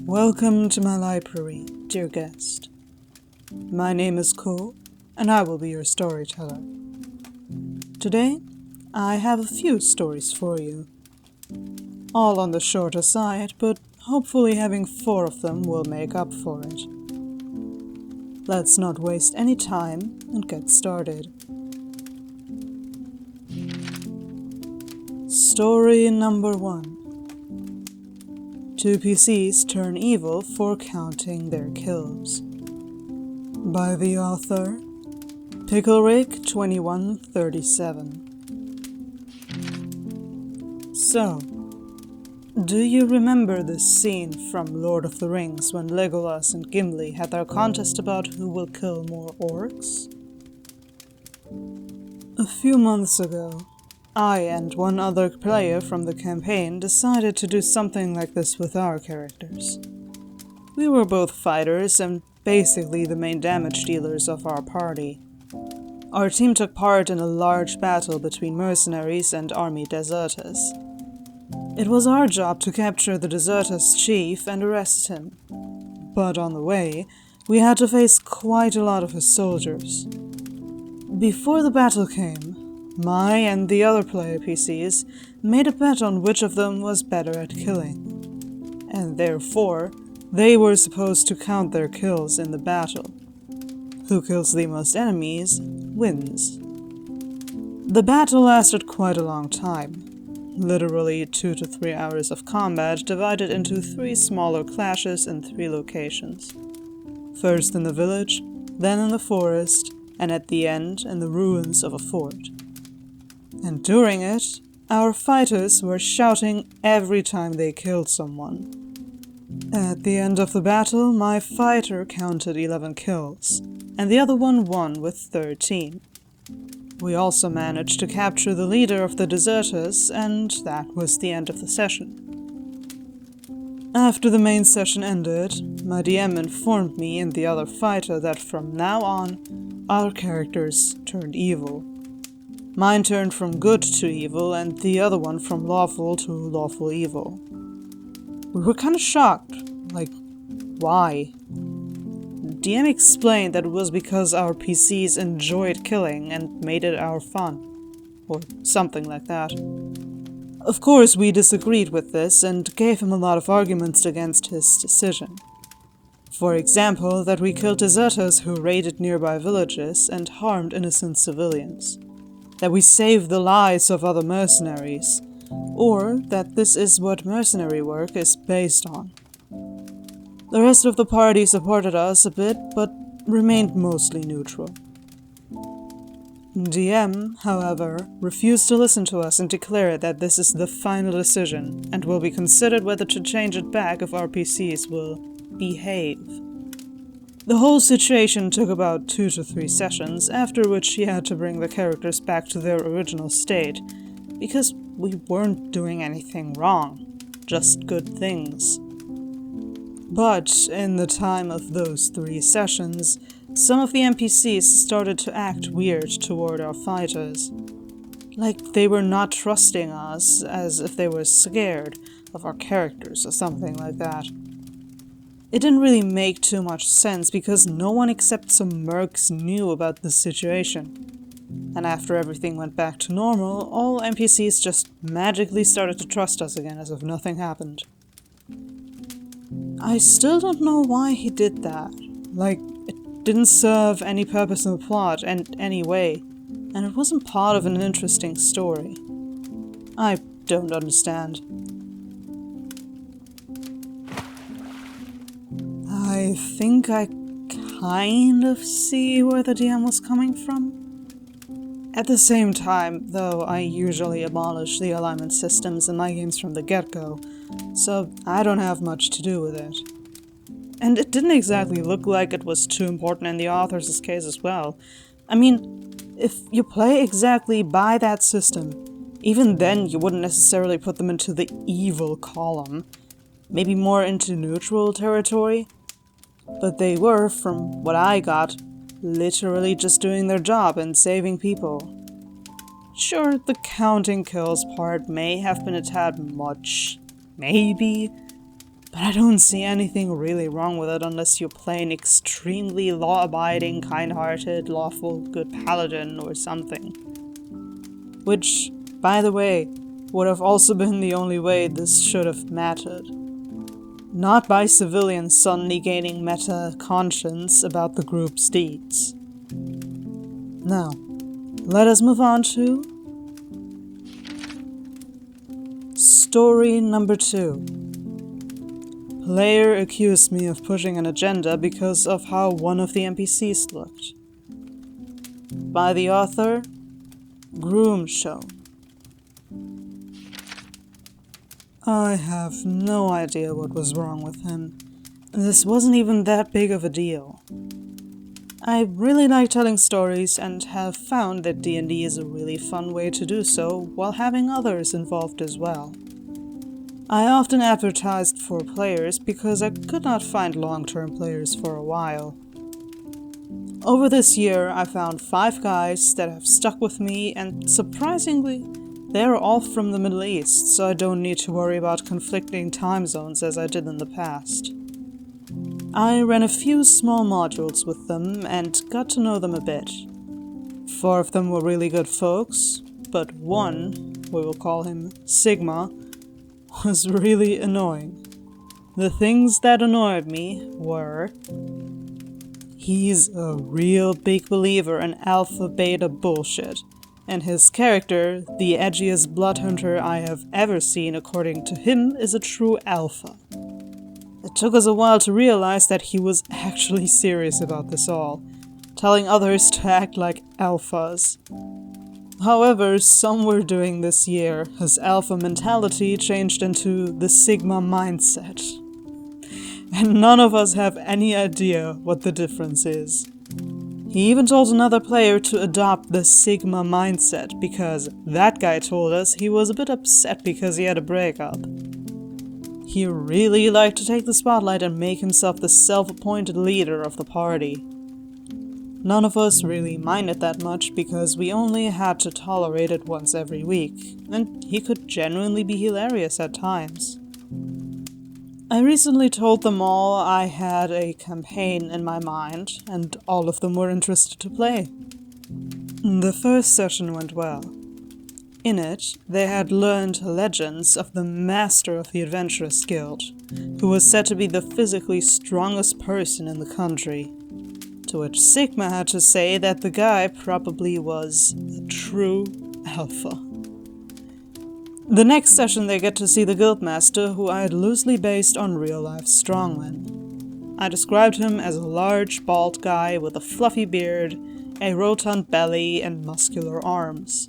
Welcome to my library, dear guest. My name is Ko, and I will be your storyteller. Today, I have a few stories for you. All on the shorter side, but hopefully having 4 of them will make up for it. Let's not waste any time and get started. Story number 1. 2 PCs turn evil for counting their kills. By the author, PickleRick2137. So, do you remember this scene from Lord of the Rings when Legolas and Gimli had their contest about who will kill more orcs? A few months ago, I and one other player from the campaign decided to do something like this with our characters. We were both fighters and basically the main damage dealers of our party. Our team took part in a large battle between mercenaries and army deserters. It was our job to capture the deserters' chief and arrest him. But on the way, we had to face quite a lot of his soldiers. Before the battle came, my and the other player PCs made a bet on which of them was better at killing, and therefore they were supposed to count their kills in the battle. Who kills the most enemies wins. The battle lasted quite a long time, literally 2 to 3 hours of combat divided into 3 smaller clashes in 3 locations. First in the village, then in the forest, and at the end in the ruins of a fort. And during it, our fighters were shouting every time they killed someone. At the end of the battle, my fighter counted 11 kills, and the other one won with 13. We also managed to capture the leader of the deserters, and that was the end of the session. After the main session ended, my DM informed me and the other fighter that from now on, our characters turned evil. Mine turned from good to evil, and the other one from lawful to lawful evil. We were kind of shocked. Why? DM explained that it was because our PCs enjoyed killing and made it our fun. Or something like that. Of course, we disagreed with this and gave him a lot of arguments against his decision. For example, that we killed deserters who raided nearby villages and harmed innocent civilians. That we saved the lives of other mercenaries, or that this is what mercenary work is based on. The rest of the party supported us a bit, but remained mostly neutral. DM, however, refused to listen to us and declared that this is the final decision, and will be considered whether to change it back if our PCs will behave. The whole situation took about 2 to 3 sessions, after which he had to bring the characters back to their original state, because we weren't doing anything wrong, just good things. But in the time of those 3 sessions, some of the NPCs started to act weird toward our fighters. Like they were not trusting us, as if they were scared of our characters or something like that. It didn't really make too much sense because no one except some mercs knew about the situation. And after everything went back to normal, all NPCs just magically started to trust us again as if nothing happened. I still don't know why he did that. It didn't serve any purpose in the plot in any way, and it wasn't part of an interesting story. I don't understand. I think I kind of see where the DM was coming from. At the same time, though, I usually abolish the alignment systems in my games from the get-go, so I don't have much to do with it. And it didn't exactly look like it was too important in the author's case as well. I mean, if you play exactly by that system, even then you wouldn't necessarily put them into the evil column. Maybe more into neutral territory. But they were, from what I got, literally just doing their job and saving people. Sure, the counting kills part may have been a tad much, maybe, but I don't see anything really wrong with it unless you're playing extremely law-abiding, kind-hearted, lawful, good paladin or something. Which, by the way, would have also been the only way this should have mattered. Not by civilians suddenly gaining meta-conscience about the group's deeds. Now, let us move on to story number 2. Player accused me of pushing an agenda because of how one of the NPCs looked. By the author, Groom Show. I have no idea what was wrong with him. This wasn't even that big of a deal. I really like telling stories and have found that D&D is a really fun way to do so while having others involved as well. I often advertised for players because I could not find long-term players for a while. Over this year, I found 5 guys that have stuck with me, and surprisingly, they're all from the Middle East, so I don't need to worry about conflicting time zones as I did in the past. I ran a few small modules with them and got to know them a bit. 4 of them were really good folks, but one, we will call him Sigma, was really annoying. The things that annoyed me were: he's a real big believer in alpha-beta bullshit, and his character, the edgiest bloodhunter I have ever seen according to him, is a true alpha. It took us a while to realize that he was actually serious about this all, telling others to act like alphas. However, somewhere during this year, his alpha mentality changed into the Sigma mindset. And none of us have any idea what the difference is. He even told another player to adopt the Sigma mindset because that guy told us he was a bit upset because he had a breakup. He really liked to take the spotlight and make himself the self-appointed leader of the party. None of us really minded that much because we only had to tolerate it once every week, and he could genuinely be hilarious at times. I recently told them all I had a campaign in my mind, and all of them were interested to play. The first session went well. In it, they had learned legends of the Master of the Adventurous Guild, who was said to be the physically strongest person in the country. To which Sigma had to say that the guy probably was a true alpha. The next session they get to see the Guildmaster, who I had loosely based on real-life strongmen. I described him as a large, bald guy with a fluffy beard, a rotund belly, and muscular arms.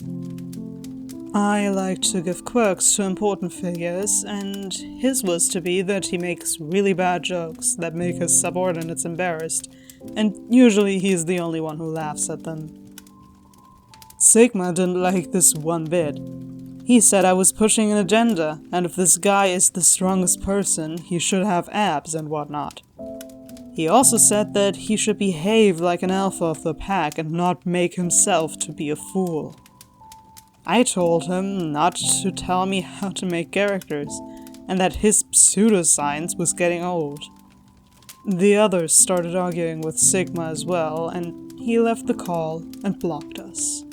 I like to give quirks to important figures, and his was to be that he makes really bad jokes that make his subordinates embarrassed, and usually he's the only one who laughs at them. Sigma didn't like this one bit. He said I was pushing an agenda, and if this guy is the strongest person, he should have abs and whatnot. He also said that he should behave like an alpha of the pack and not make himself to be a fool. I told him not to tell me how to make characters, and that his pseudoscience was getting old. The others started arguing with Sigma as well, and he left the call and blocked us.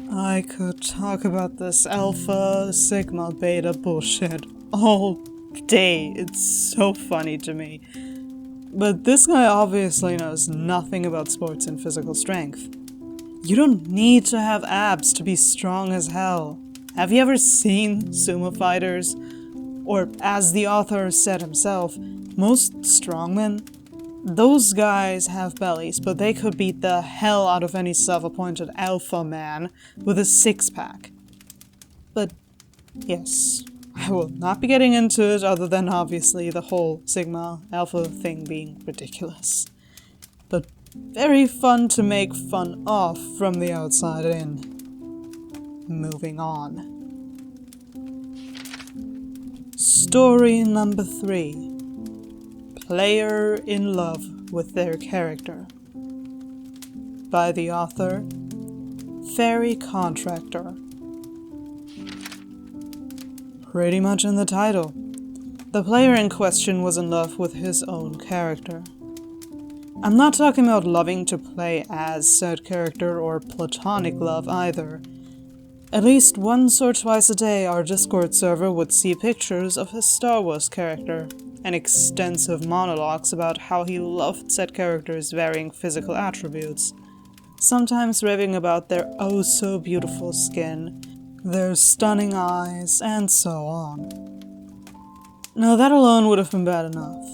I could talk about this alpha, sigma, beta bullshit all day. It's so funny to me. But this guy obviously knows nothing about sports and physical strength. You don't need to have abs to be strong as hell. Have you ever seen sumo fighters? Or, as the author said himself, most strongmen? Those guys have bellies, but they could beat the hell out of any self-appointed alpha man with a six-pack. But, yes, I will not be getting into it other than obviously the whole Sigma alpha thing being ridiculous. But very fun to make fun of from the outside in. Moving on. Story number 3. Player in love with their character. By the author, Fairy Contractor. Pretty much in the title. The player in question was in love with his own character. I'm not talking about loving to play as said character or platonic love either. At least once or twice a day, our Discord server would see pictures of his Star Wars character, and extensive monologues about how he loved said character's varying physical attributes, sometimes raving about their oh-so-beautiful skin, their stunning eyes, and so on. Now that alone would have been bad enough.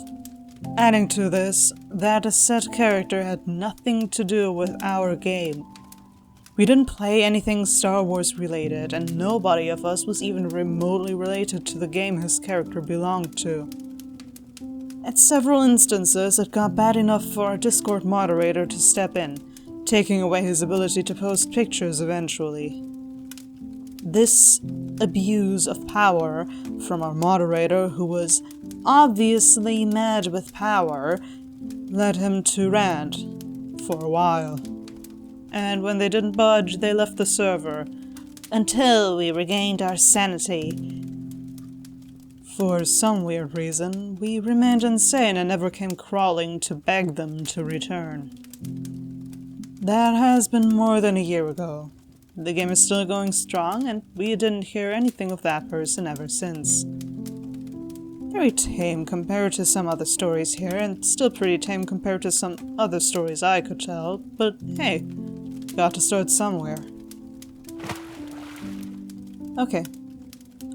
Adding to this, that a said character had nothing to do with our game. We didn't play anything Star Wars related, and nobody of us was even remotely related to the game his character belonged to. At several instances, it got bad enough for our Discord moderator to step in, taking away his ability to post pictures eventually. This abuse of power from our moderator, who was obviously mad with power, led him to rant for a while. And when they didn't budge, they left the server, until we regained our sanity. For some weird reason, we remained insane and never came crawling to beg them to return. That has been more than a year ago. The game is still going strong, and we didn't hear anything of that person ever since. Very tame compared to some other stories here, and still pretty tame compared to some other stories I could tell, but hey, got to start somewhere. Okay.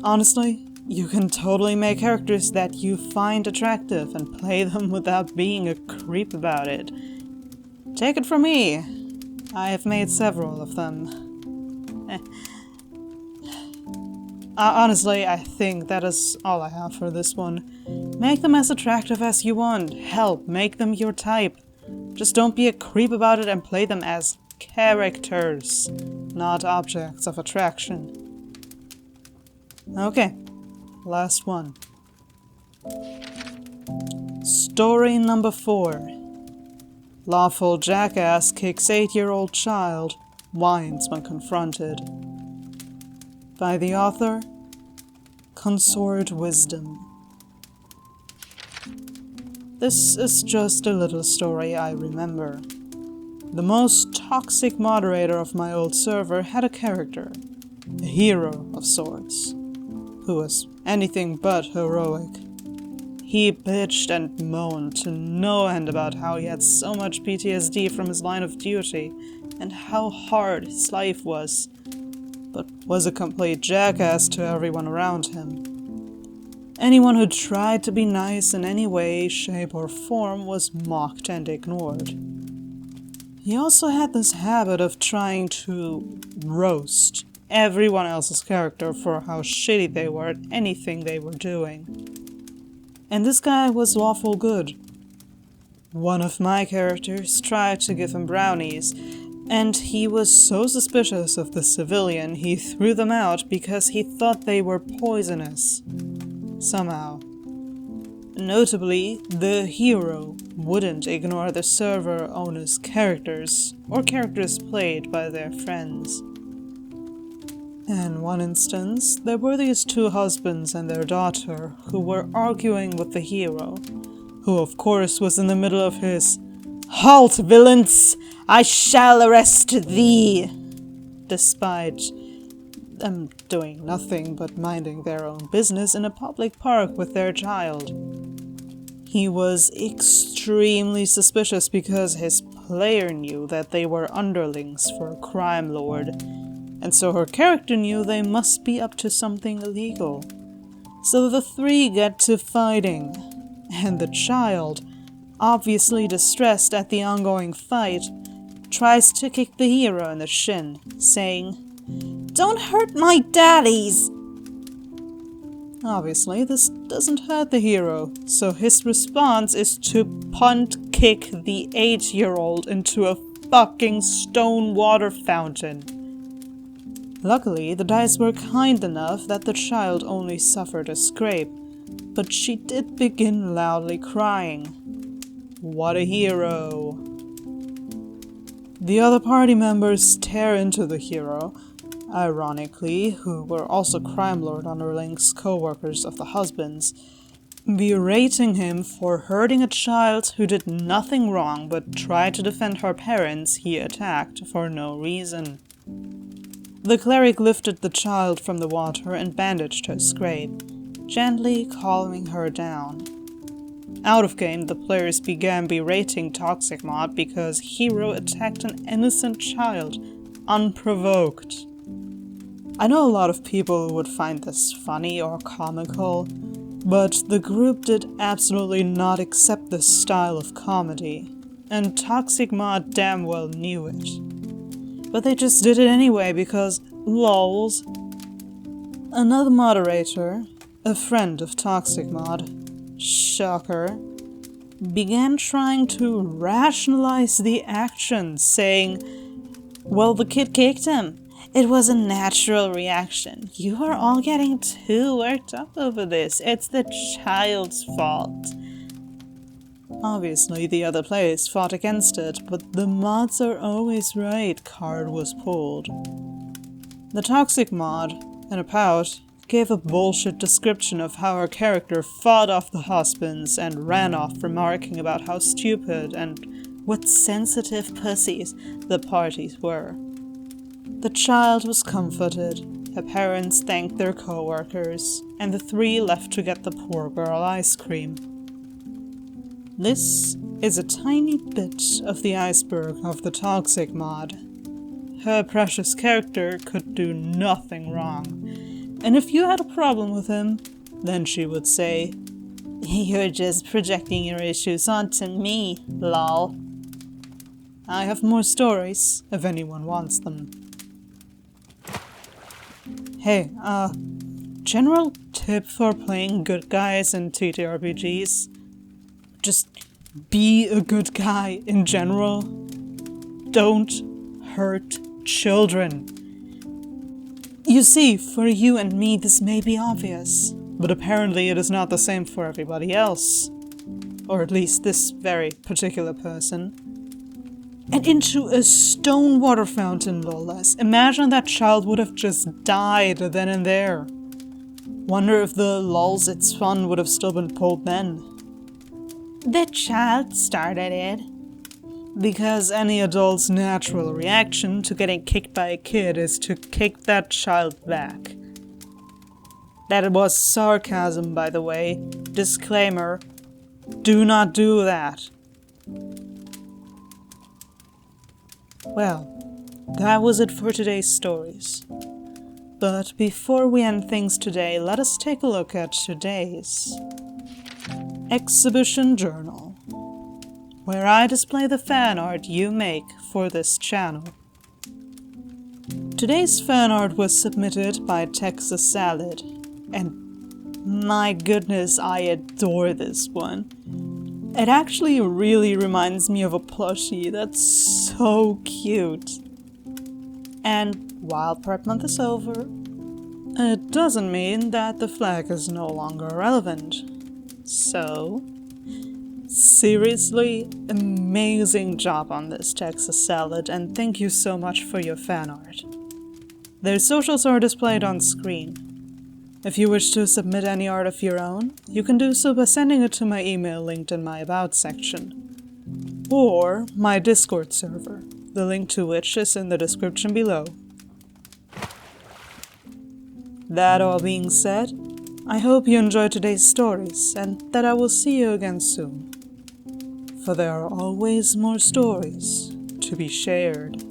Honestly, you can totally make characters that you find attractive and play them without being a creep about it. Take it from me. I have made several of them. Honestly, I think that is all I have for this one. Make them as attractive as you want. Hell, make them your type. Just don't be a creep about it and play them as characters, not objects of attraction. Okay, last one. Story number 4. Lawful jackass kicks 8-year-old child, whines when confronted. By the author, Consort Wisdom. This is just a little story I remember. The most toxic moderator of my old server had a character, a hero of sorts, who was anything but heroic. He bitched and moaned to no end about how he had so much PTSD from his line of duty, and how hard his life was, but was a complete jackass to everyone around him. Anyone who tried to be nice in any way, shape, or form was mocked and ignored. He also had this habit of trying to roast everyone else's character for how shitty they were at anything they were doing. And this guy was lawful good. One of my characters tried to give him brownies, and he was so suspicious of the civilian he threw them out because he thought they were poisonous. Somehow. Notably, the hero wouldn't ignore the server owner's characters, or characters played by their friends. In one instance, there were these 2 husbands and their daughter who were arguing with the hero, who of course was in the middle of his "Halt, villains! I shall arrest thee!" despite them doing nothing but minding their own business in a public park with their child. He was extremely suspicious because his player knew that they were underlings for a crime lord, and so her character knew they must be up to something illegal. So the 3 get to fighting, and the child, obviously distressed at the ongoing fight, tries to kick the hero in the shin, saying, "Don't hurt my daddies!" Obviously, this doesn't hurt the hero, so his response is to punt kick the 8-year-old into a fucking stone water fountain. Luckily, the dice were kind enough that the child only suffered a scrape, but she did begin loudly crying. What a hero! The other party members tear into the hero, ironically, who were also crime lord underlings co-workers of the husbands, berating him for hurting a child who did nothing wrong but tried to defend her parents he attacked for no reason. The cleric lifted the child from the water and bandaged her scrape, gently calming her down. Out of game, the players began berating Toxic Mod because Hero attacked an innocent child, unprovoked. I know a lot of people would find this funny or comical, but the group did absolutely not accept this style of comedy, and Toxic Mod damn well knew it. But they just did it anyway because, lols. Another moderator, a friend of Toxic Mod, shocker, began trying to rationalize the action, saying, "Well, the kid kicked him. It was a natural reaction. You are all getting too worked up over this. It's the child's fault." Obviously, the other players fought against it, but the mods are always right card was pulled. The Toxic Mod, in a pout, gave a bullshit description of how our character fought off the husbands and ran off, remarking about how stupid and what sensitive pussies the parties were. The child was comforted, her parents thanked their co-workers, and the three left to get the poor girl ice cream. This is a tiny bit of the iceberg of the Toxic Mod. Her precious character could do nothing wrong, and if you had a problem with him, then she would say, "You're just projecting your issues onto me, lol." I have more stories, if anyone wants them. Hey, general tip for playing good guys in TTRPGs. Just be a good guy in general. Don't hurt children. You see, for you and me this may be obvious, but apparently it is not the same for everybody else. Or at least this very particular person. And into a stone water fountain, lolas. Imagine that child would have just died then and there. Wonder if the lols it's fun would have still been pulled then. The child started it. Because any adult's natural reaction to getting kicked by a kid is to kick that child back. That was sarcasm, by the way. Disclaimer, do not do that. Well, that was it for today's stories. But before we end things today, let us take a look at today's exhibition journal, where I display the fan art you make for this channel. Today's fan art was submitted by Texas Salad, and my goodness, I adore this one. It actually really reminds me of a plushie that's so cute. And while Pride Month is over, it doesn't mean that the flag is no longer relevant. So, seriously, amazing job on this, Texas Salad, and thank you so much for your fan art. Their socials are displayed on screen. If you wish to submit any art of your own, you can do so by sending it to my email linked in my About section, or my Discord server, the link to which is in the description below. That all being said, I hope you enjoyed today's stories, and that I will see you again soon. For there are always more stories to be shared.